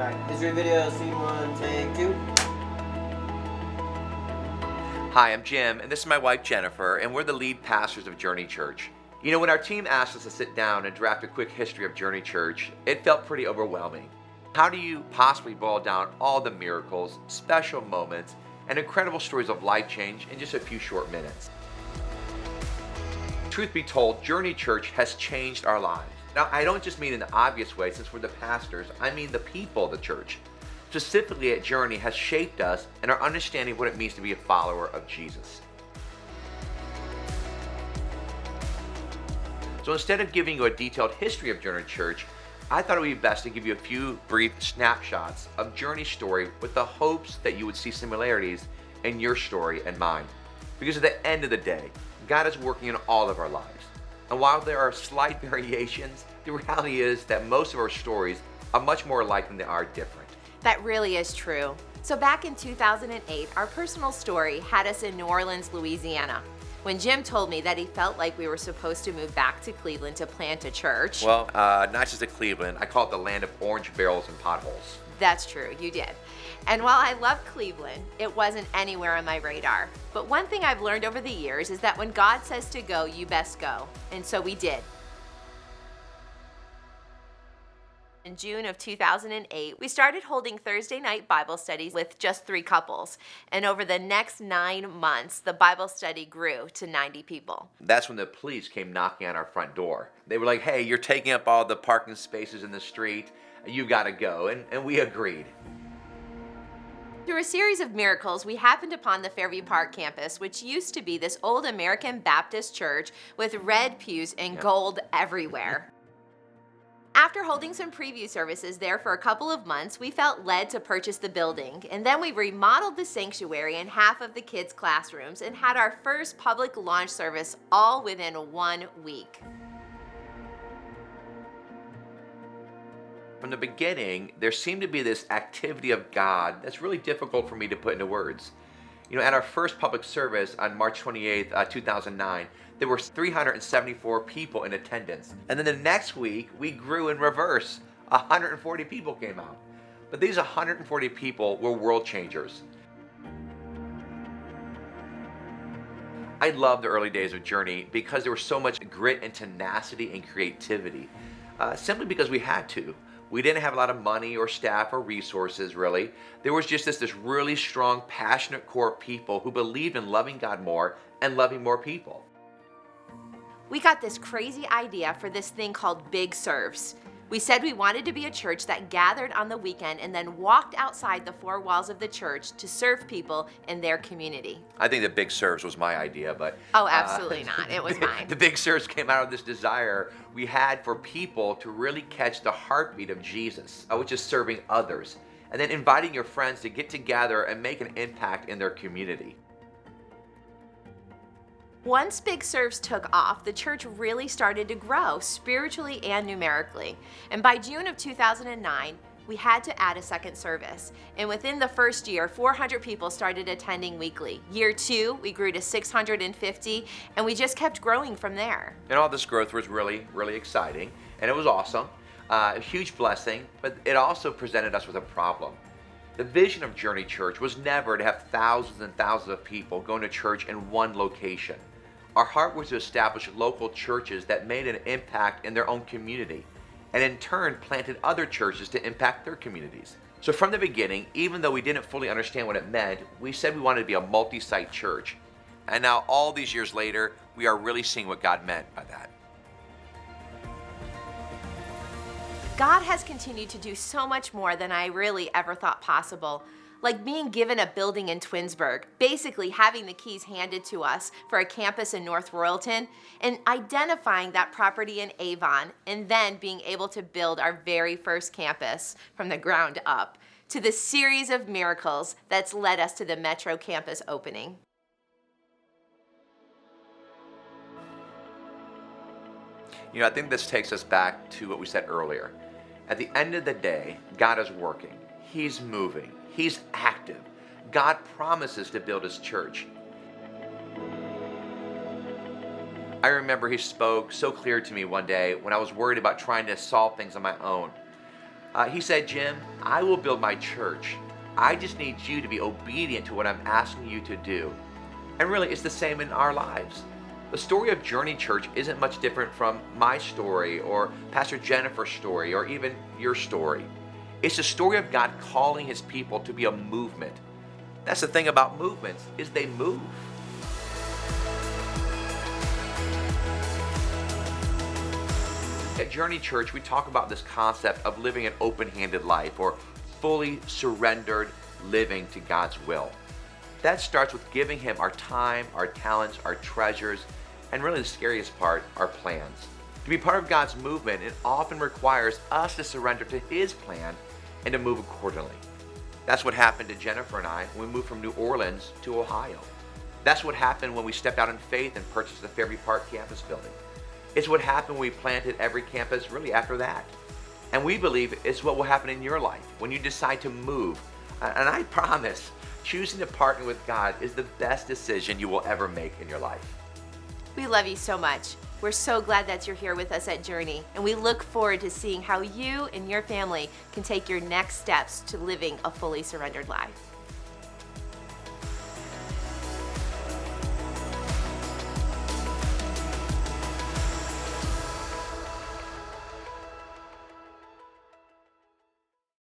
Alright, history video, scene one, take two. Hi, I'm Jim, and this is my wife Jennifer, and we're the lead pastors of Journey Church. You know, when our team asked us to sit down and draft a quick history of Journey Church, it felt pretty overwhelming. How do you possibly boil down all the miracles, special moments, and incredible stories of life change in just a few short minutes? Truth be told, Journey Church has changed our lives. Now, I don't just mean in the obvious way, since we're the pastors, I mean the people of the church. Specifically at Journey has shaped us and our understanding of what it means to be a follower of Jesus. So instead of giving you a detailed history of Journey Church, I thought it would be best to give you a few brief snapshots of Journey's story with the hopes that you would see similarities in your story and mine. Because at the end of the day, God is working in all of our lives. And while there are slight variations, the reality is that most of our stories are much more alike than they are different. That really is true. So back in 2008, our personal story had us in New Orleans, Louisiana. When Jim told me that he felt like we were supposed to move back to Cleveland to plant a church. Well, not just at Cleveland, I call it the land of orange barrels and potholes. That's true, you did. And while I love Cleveland, it wasn't anywhere on my radar. But one thing I've learned over the years is that when God says to go, you best go. And so we did. In June of 2008, we started holding Thursday night Bible studies with just 3 couples. And over the next 9 months, the Bible study grew to 90 people. That's when the police came knocking on our front door. They were like, hey, you're taking up all the parking spaces in the street. You gotta go. And we agreed. Through a series of miracles, we happened upon the Fairview Park campus, which used to be this old American Baptist church with red pews and gold everywhere. After holding some preview services there for a couple of months, we felt led to purchase the building, and then we remodeled the sanctuary and half of the kids' classrooms and had our first public launch service all within 1 week. From the beginning, there seemed to be this activity of God that's really difficult for me to put into words. You know, at our first public service on March 28th, 2009, there were 374 people in attendance. And then the next week, we grew in reverse. 140 people came out. But these 140 people were world changers. I love the early days of Journey because there was so much grit and tenacity and creativity. Simply because we had to. We didn't have a lot of money or staff or resources, really. There was just this really strong, passionate core of people who believed in loving God more and loving more people. We got this crazy idea for this thing called Big Serves. We said we wanted to be a church that gathered on the weekend and then walked outside the 4 walls of the church to serve people in their community. I think the Big Serves was my idea, but... Oh, absolutely not. It was mine. The Big Serves came out of this desire we had for people to really catch the heartbeat of Jesus, which is serving others, and then inviting your friends to get together and make an impact in their community. Once Big Serves took off, the church really started to grow spiritually and numerically. And by June of 2009, we had to add a second service. And within the first year, 400 people started attending weekly. Year 2, we grew to 650, and we just kept growing from there. And all this growth was really, really exciting, and it was awesome, a huge blessing, but it also presented us with a problem. The vision of Journey Church was never to have thousands and thousands of people going to church in one location. Our heart was to establish local churches that made an impact in their own community, and in turn planted other churches to impact their communities. So from the beginning, even though we didn't fully understand what it meant, we said we wanted to be a multi-site church. And now all these years later, we are really seeing what God meant by that. God has continued to do so much more than I really ever thought possible. Like being given a building in Twinsburg, basically having the keys handed to us for a campus in North Royalton, and identifying that property in Avon, and then being able to build our very first campus from the ground up, to the series of miracles that's led us to the Metro campus opening. You know, I think this takes us back to what we said earlier. At the end of the day, God is working. He's moving. He's active. God promises to build His church. I remember He spoke so clear to me one day when I was worried about trying to solve things on my own. He said, Jim, I will build my church. I just need you to be obedient to what I'm asking you to do. And really, it's the same in our lives. The story of Journey Church isn't much different from my story or Pastor Jennifer's story or even your story. It's the story of God calling his people to be a movement. That's the thing about movements, is they move. At Journey Church, we talk about this concept of living an open-handed life or fully surrendered living to God's will. That starts with giving him our time, our talents, our treasures, and really the scariest part, our plans. To be part of God's movement, it often requires us to surrender to his plan and to move accordingly. That's what happened to Jennifer and I when we moved from New Orleans to Ohio. That's what happened when we stepped out in faith and purchased the Fairview Park campus building. It's what happened when we planted every campus really after that. And we believe it's what will happen in your life when you decide to move. And I promise, choosing to partner with God is the best decision you will ever make in your life. We love you so much. We're so glad that you're here with us at Journey, and we look forward to seeing how you and your family can take your next steps to living a fully surrendered life.